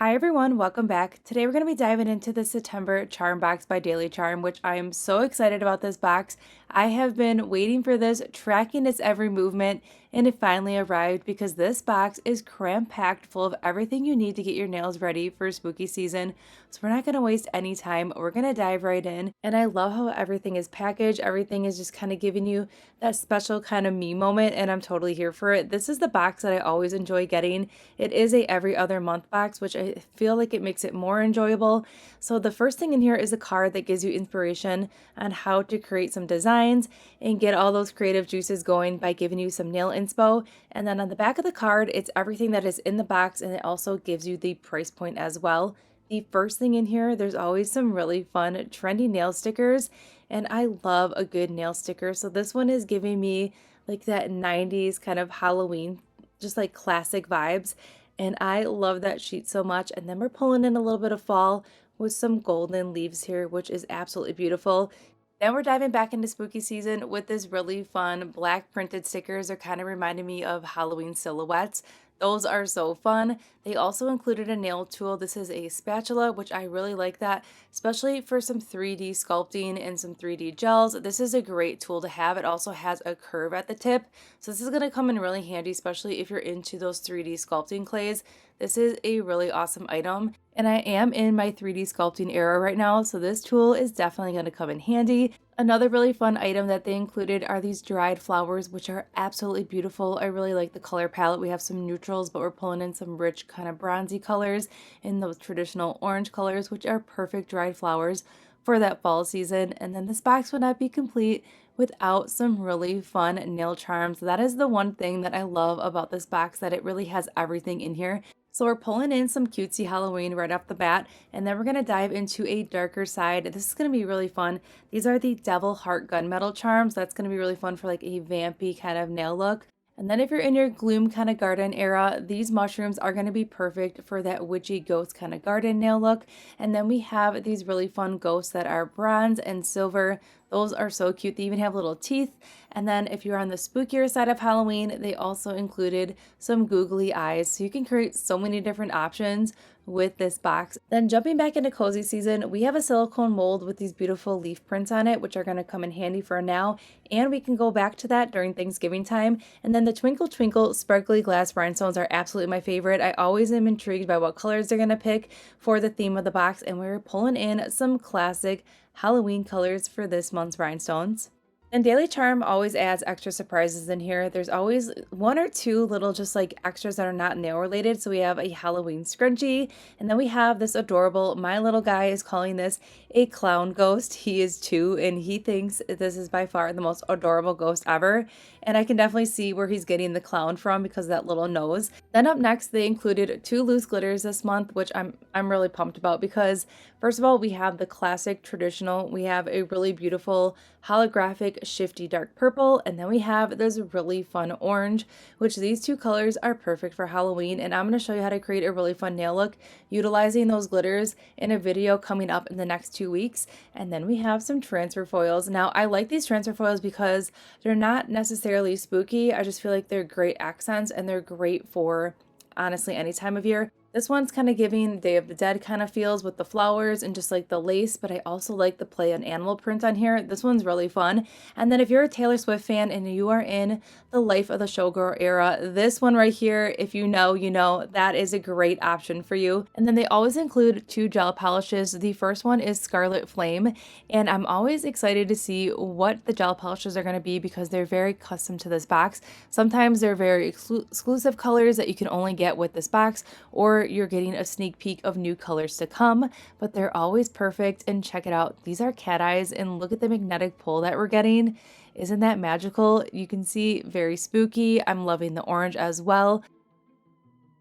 Hi everyone, welcome back. Today we're going to be diving into the September Charm Box by Daily Charm, which I am so excited about this box. I have been waiting for this, tracking its every movement, and it finally arrived because this box is cram-packed full of everything you need to get your nails ready for spooky season. So we're not going to waste any time. We're going to dive right in. And I love how everything is packaged. Everything is just kind of giving you that special kind of me moment, and I'm totally here for it. This is the box that I always enjoy getting. It is a every other month box, which I feel like it makes it more enjoyable. So the first thing in here is a card that gives you inspiration on how to create some designs and get all those creative juices going by giving you some nail inspo. And then on the back of the card, it's everything that is in the box, and it also gives you the price point as well. The first thing in here, there's always some really fun trendy nail stickers, and I love a good nail sticker. So this one is giving me like that 90s kind of Halloween, just like classic vibes. And I love that sheet so much. And then we're pulling in a little bit of fall with some golden leaves here, which is absolutely beautiful. Then we're diving back into spooky season with this really fun black printed stickers. They're kind of reminding me of Halloween silhouettes. Those are so fun. They also included a nail tool. This is a spatula, which I really like that, especially for some 3D sculpting and some 3D gels. This is a great tool to have. It also has a curve at the tip. So this is going to come in really handy, especially if you're into those 3D sculpting clays. This is a really awesome item. And I am in my 3D sculpting era right now, so this tool is definitely going to come in handy. Another really fun item that they included are these dried flowers, which are absolutely beautiful. I really like the color palette. We have some neutrals, but we're pulling in some rich kind of bronzy colors and those traditional orange colors, which are perfect dried flowers for that fall season. And then this box would not be complete without some really fun nail charms. That is the one thing that I love about this box, that it really has everything in here. So we're pulling in some cutesy Halloween right off the bat, and then we're going to dive into a darker side. This is going to be really fun. These are the Devil Heart Gunmetal charms. That's going to be really fun for like a vampy kind of nail look. And then if you're in your gloom kind of garden era, these mushrooms are going to be perfect for that witchy ghost kind of garden nail look. And then we have these really fun ghosts that are bronze and silver. Those are so cute. They even have little teeth. And then if you're on the spookier side of Halloween, they also included some googly eyes. So you can create so many different options with this box. Then jumping back into cozy season, we have a silicone mold with these beautiful leaf prints on it, which are going to come in handy for now. And we can go back to that during Thanksgiving time. And then the Twinkle Twinkle sparkly glass rhinestones are absolutely my favorite. I always am intrigued by what colors they're going to pick for the theme of the box. And we're pulling in some classic Halloween colors for this month's rhinestones. And Daily Charm always adds extra surprises in here. There's always one or two little just like extras that are not nail related. So we have a Halloween scrunchie, and then we have this adorable, my little guy is calling this a clown ghost. He is 2, and he thinks this is by far the most adorable ghost ever. And I can definitely see where he's getting the clown from because of that little nose. Then up next, they included 2 loose glitters this month, which I'm really pumped about because first of all, we have the classic traditional. We have a really beautiful holographic shifty dark purple, and then we have this really fun orange, which these 2 colors are perfect for Halloween. And I'm going to show you how to create a really fun nail look utilizing those glitters in a video coming up in the next 2 weeks. And then we have some transfer foils. Now I like these transfer foils because they're not necessarily spooky. I just feel like they're great accents, and they're great for honestly any time of year. This one's kind of giving Day of the Dead kind of feels with the flowers and just like the lace, but I also like the play on animal print on here. This one's really fun. And then if you're a Taylor Swift fan and you are in the Life of the Showgirl era, this one right here, if you know, you know, that is a great option for you. And then they always include 2 gel polishes. The first one is Scarlet Flame, and I'm always excited to see what the gel polishes are going to be because they're very custom to this box. Sometimes they're very exclusive colors that you can only get with this box, or you're getting a sneak peek of new colors to come, but they're always perfect. And check it out, these are cat eyes, and look at the magnetic pull that we're getting. Isn't that magical? You can see very spooky. I'm loving the orange as well.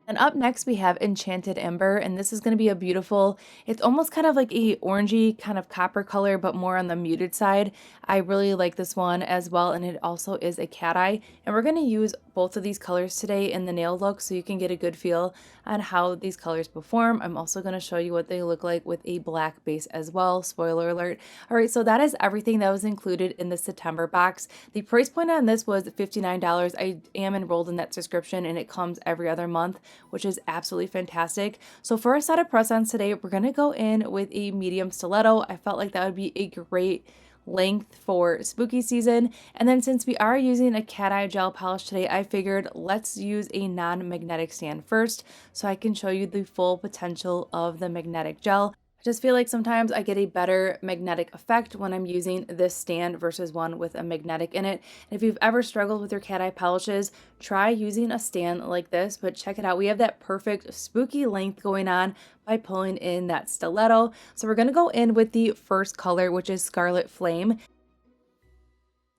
And up next we have Enchanted Ember, and this is going to be a beautiful, it's almost kind of like a orangey kind of copper color, but more on the muted side. I really like this one as well, and it also is a cat eye. And we're going to use both of these colors today in the nail look so you can get a good feel on how these colors perform. I'm also going to show you what they look like with a black base as well. Spoiler alert. All right, so that is everything that was included in the September box. The price point on this was $59. I am enrolled in that subscription, and it comes every other month. which is absolutely fantastic. So for our set of press-ons today, we're going to go in with a medium stiletto. I felt like that would be a great length for spooky season. And then since we are using a cat eye gel polish today, I figured let's use a non-magnetic stand first so I can show you the full potential of the magnetic gel. I just feel like sometimes I get a better magnetic effect when I'm using this stand versus one with a magnetic in it. And if you've ever struggled with your cat eye polishes, try using a stand like this, but check it out. We have that perfect spooky length going on by pulling in that stiletto. So we're going to go in with the first color, which is Scarlet Flame.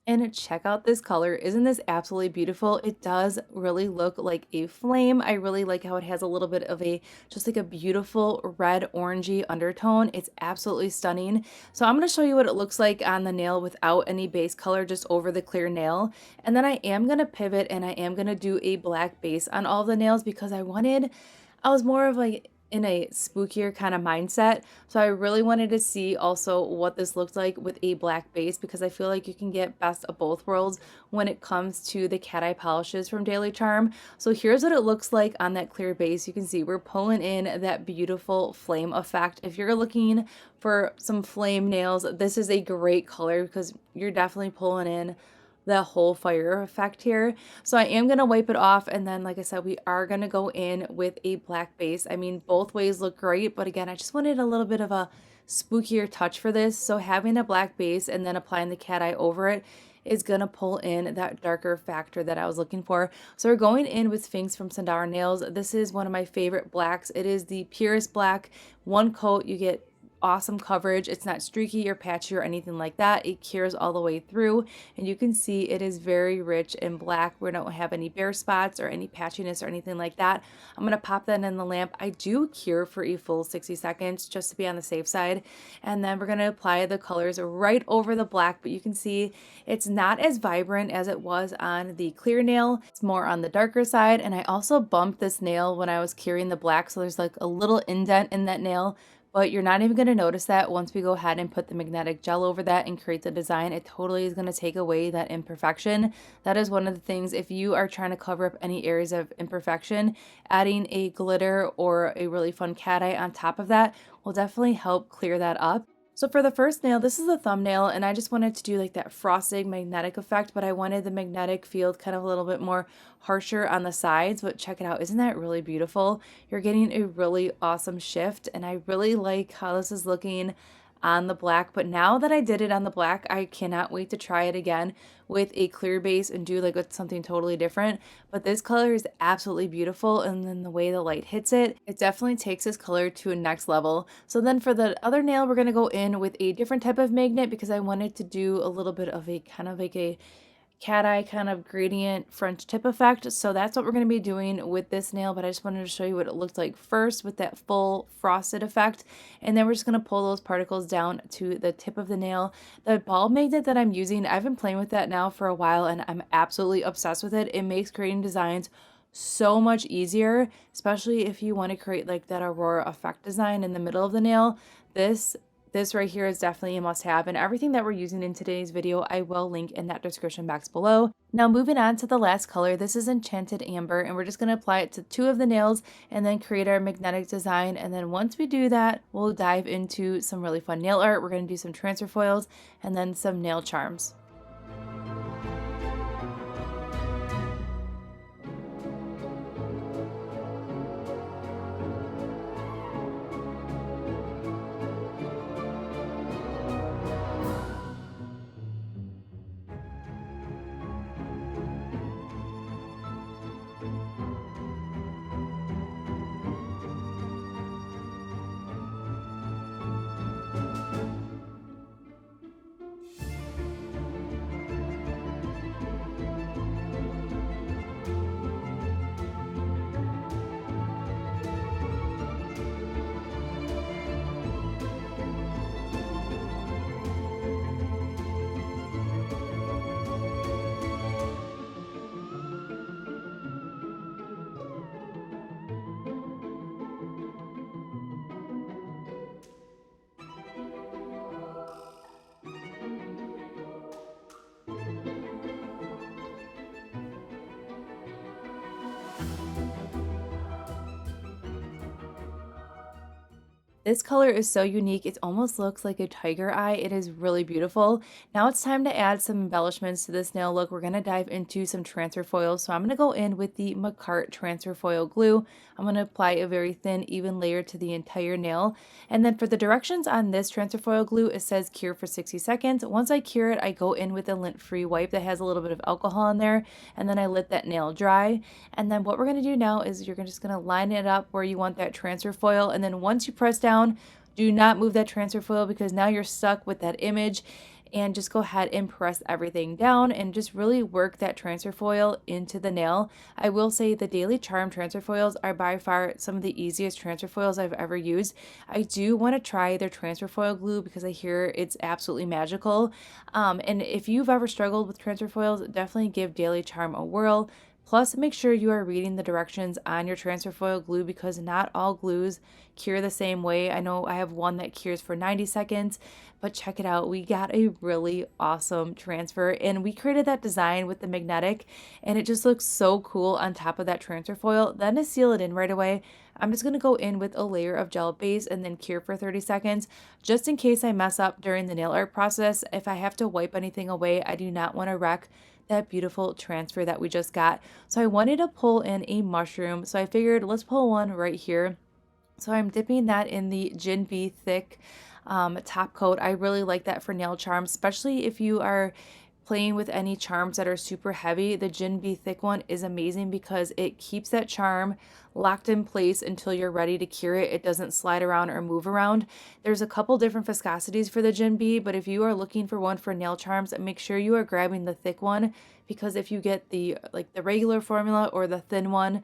And check out this color. Isn't this absolutely beautiful? It does really look like a flame. I really like how it has a little bit of a, just like a beautiful red orangey undertone. It's absolutely stunning. So I'm going to show you what it looks like on the nail without any base color, just over the clear nail. And then I am going to pivot and I am going to do a black base on all the nails because I was more of like in a spookier kind of mindset. So I really wanted to see also what this looked like with a black base because I feel like you can get best of both worlds when it comes to the cat eye polishes from Daily Charm. So here's what it looks like on that clear base. You can see we're pulling in that beautiful flame effect. If you're looking for some flame nails, this is a great color because you're definitely pulling in the whole fire effect here. So I am going to wipe it off, and then like I said, we are going to go in with a black base. I mean, both ways look great, but again, I just wanted a little bit of a spookier touch for this. So having a black base and then applying the cat eye over it is going to pull in that darker factor that I was looking for. So we're going in with Phinx from Sandara Nails. This is one of my favorite blacks. It is the purest black. One coat, you get awesome coverage. It's not streaky or patchy or anything like that. It cures all the way through, and you can see it is very rich in black. We don't have any bare spots or any patchiness or anything like that. I'm going to pop that in the lamp. I do cure for a full 60 seconds just to be on the safe side, and then we're going to apply the colors right over the black, but you can see it's not as vibrant as it was on the clear nail. It's more on the darker side, and I also bumped this nail when I was curing the black, so there's like a little indent in that nail, but you're not even going to notice that once we go ahead and put the magnetic gel over that and create the design. It totally is going to take away that imperfection. That is one of the things, if you are trying to cover up any areas of imperfection, adding a glitter or a really fun cat eye on top of that will definitely help clear that up. So for the first nail, this is a thumbnail, and I just wanted to do like that frosting magnetic effect, but I wanted the magnetic field kind of a little bit more harsher on the sides. But check it out. Isn't that really beautiful? You're getting a really awesome shift, and I really like how this is looking on the black. But now that I did it on the black, I cannot wait to try it again with a clear base and do like something totally different. But this color is absolutely beautiful, and then the way the light hits it, it definitely takes this color to a next level. So then for the other nail, we're going to go in with a different type of magnet because I wanted to do a little bit of a kind of like a cat eye kind of gradient French tip effect. So that's what we're going to be doing with this nail, but I just wanted to show you what it looked like first with that full frosted effect, and then we're just going to pull those particles down to the tip of the nail. The ball magnet that I'm using, I've been playing with that now for a while, and I'm absolutely obsessed with it. It makes creating designs so much easier, especially if you want to create like that aurora effect design in the middle of the nail. This right here is definitely a must-have, and everything that we're using in today's video I will link in that description box below. Now moving on to the last color, this is Enchanted Amber, and we're just going to apply it to 2 of the nails and then create our magnetic design. And then once we do that, we'll dive into some really fun nail art. We're going to do some transfer foils and then some nail charms. This color is so unique. It almost looks like a tiger eye. It is really beautiful. Now it's time to add some embellishments to this nail look. We're going to dive into some transfer foils. So I'm going to go in with the Macart transfer foil glue. I'm going to apply a very thin, even layer to the entire nail. And then for the directions on this transfer foil glue, it says cure for 60 seconds. Once I cure it, I go in with a lint-free wipe that has a little bit of alcohol in there. And then I let that nail dry. And then what we're going to do now is you're just going to line it up where you want that transfer foil. And then once you press down, do not move that transfer foil because now you're stuck with that image, and just go ahead and press everything down and just really work that transfer foil into the nail. I will say the Daily Charm transfer foils are by far some of the easiest transfer foils I've ever used. I do want to try their transfer foil glue because I hear it's absolutely magical. And if you've ever struggled with transfer foils, definitely give Daily Charm a whirl. Plus, make sure you are reading the directions on your transfer foil glue because not all glues cure the same way. I know I have one that cures for 90 seconds, but check it out. We got a really awesome transfer, and we created that design with the magnetic, and it just looks so cool on top of that transfer foil. Then to seal it in right away, I'm just going to go in with a layer of gel base and then cure for 30 seconds, just in case I mess up during the nail art process. If I have to wipe anything away, I do not want to wreck that beautiful transfer that we just got. So I wanted to pull in a mushroom, so I figured let's pull one right here. So I'm dipping that in the JIN.B thick top coat. I really like that for nail charms, especially if you are playing with any charms that are super heavy. The JIN.B thick one is amazing because it keeps that charm locked in place until you're ready to cure it. It doesn't slide around or move around. There's a couple different viscosities for the JIN.B, but if you are looking for one for nail charms, make sure you are grabbing the thick one, because if you get the regular formula or the thin one,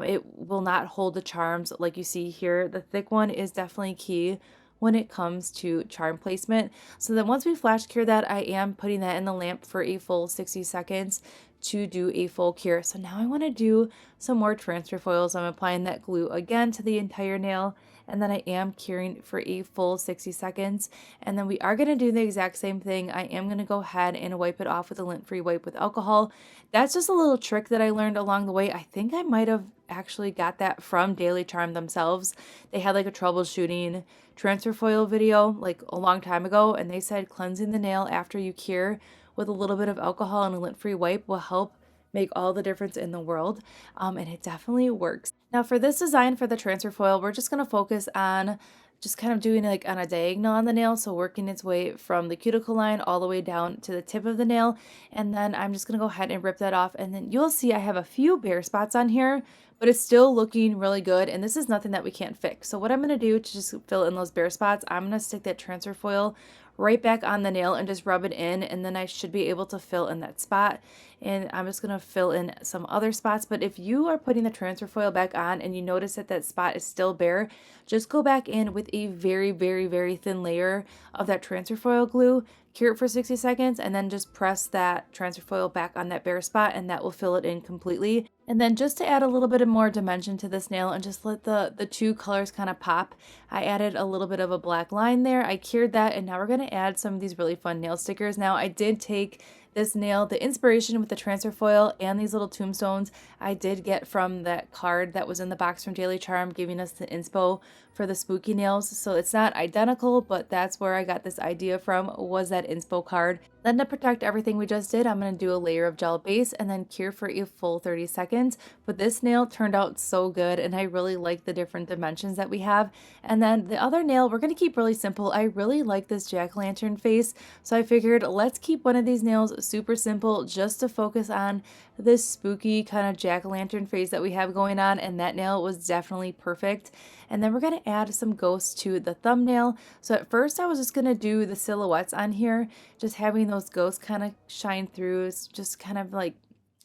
it will not hold the charms like you see here. The thick one is definitely key when it comes to charm placement. So then once we flash cure that, I am putting that in the lamp for a full 60 seconds to do a full cure. So now I want to do some more transfer foils. I'm applying that glue again to the entire nail, and then I am curing for a full 60 seconds. And then we are going to do the exact same thing. I am going to go ahead and wipe it off with a lint-free wipe with alcohol. That's just a little trick that I learned along the way. I think I might have actually got that from Daily Charm themselves. They had like a troubleshooting transfer foil video like a long time ago, and they said cleansing the nail after you cure with a little bit of alcohol and a lint-free wipe will help make all the difference in the world. And it definitely works. Now for this design for the transfer foil, we're just going to focus on just kind of doing like on a diagonal on the nail, so working its way from the cuticle line all the way down to the tip of the nail. And then I'm just going to go ahead and rip that off, and then you'll see I have a few bare spots on here, but it's still looking really good, and this is nothing that we can't fix. So what I'm going to do to just fill in those bare spots, I'm going to stick that transfer foil right back on the nail and just rub it in, and then I should be able to fill in that spot. And I'm just going to fill in some other spots. But if you are putting the transfer foil back on and you notice that that spot is still bare, just go back in with a very, very, very thin layer of that transfer foil glue, cure it for 60 seconds, and then just press that transfer foil back on that bare spot, and that will fill it in completely. And then just to add a little bit of more dimension to this nail and just let the two colors kind of pop, I added a little bit of a black line there. I cured that, and now we're going to add some of these really fun nail stickers. Now I did take this nail, the inspiration with the transfer foil and these little tombstones, I did get from that card that was in the box from Daily Charm giving us the inspo for the spooky nails. So it's not identical, but that's where I got this idea from, was that inspo card. Then to protect everything we just did, I'm going to do a layer of gel base and then cure for a full 30 seconds. But this nail turned out so good, and I really like the different dimensions that we have. And then the other nail, we're going to keep really simple. I really like this jack-o'-lantern face, so I figured let's keep one of these nails super simple just to focus on this spooky kind of jack-o'-lantern face that we have going on, and that nail was definitely perfect. And then we're going to add some ghosts to the thumbnail. So at first I was just going to do the silhouettes on here, just having those ghosts kind of shine through. It's just kind of like,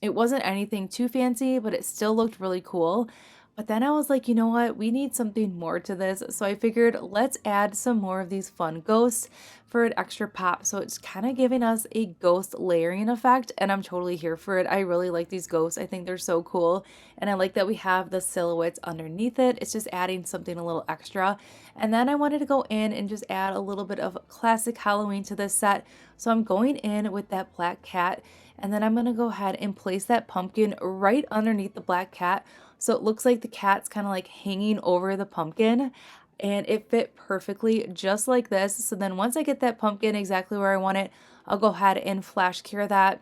it wasn't anything too fancy, but it still looked really cool. But then I was like, you know what? We need something more to this. So I figured let's add some more of these fun ghosts for an extra pop. So it's kind of giving us a ghost layering effect, and I'm totally here for it. I really like these ghosts. I think they're so cool. And I like that we have the silhouettes underneath it. It's just adding something a little extra. And then I wanted to go in and just add a little bit of classic Halloween to this set. So I'm going in with that black cat, and then I'm going to go ahead and place that pumpkin right underneath the black cat. So it looks like the cat's kind of like hanging over the pumpkin. and it fit perfectly just like this. So then once I get that pumpkin exactly where I want it, I'll go ahead and flash cure that.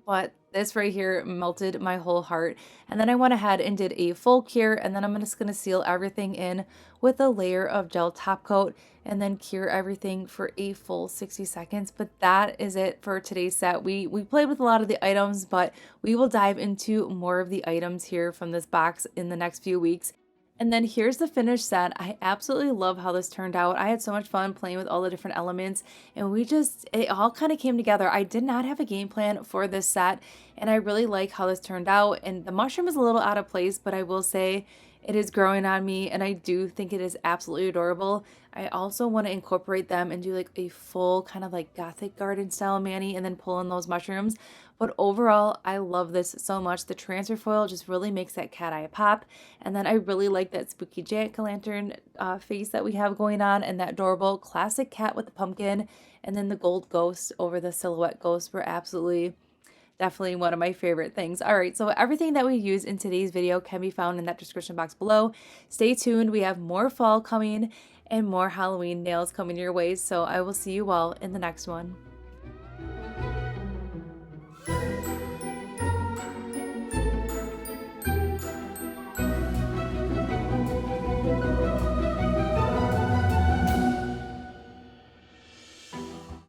But this right here melted my whole heart. And then I went ahead and did a full cure, and then I'm just going to seal everything in with a layer of gel top coat and then cure everything for a full 60 seconds. But that is it for today's set. We played with a lot of the items, but we will dive into more of the items here from this box in the next few weeks. And then here's the finished set. I absolutely love how this turned out. I had so much fun playing with all the different elements, and it all kind of came together. I did not have a game plan for this set, and I really like how this turned out. And the mushroom is a little out of place, but I will say it is growing on me, and I do think it is absolutely adorable. I also want to incorporate them and do like a full kind of like gothic garden style mani and then pull in those mushrooms. But overall, I love this so much. The transfer foil just really makes that cat eye pop. And then I really like that spooky jack-o'-lantern face that we have going on, and that adorable classic cat with the pumpkin. And then the gold ghost over the silhouette ghost were absolutely definitely one of my favorite things. All right, so everything that we use in today's video can be found in that description box below. Stay tuned. We have more fall coming and more Halloween nails coming your way. So I will see you all in the next one.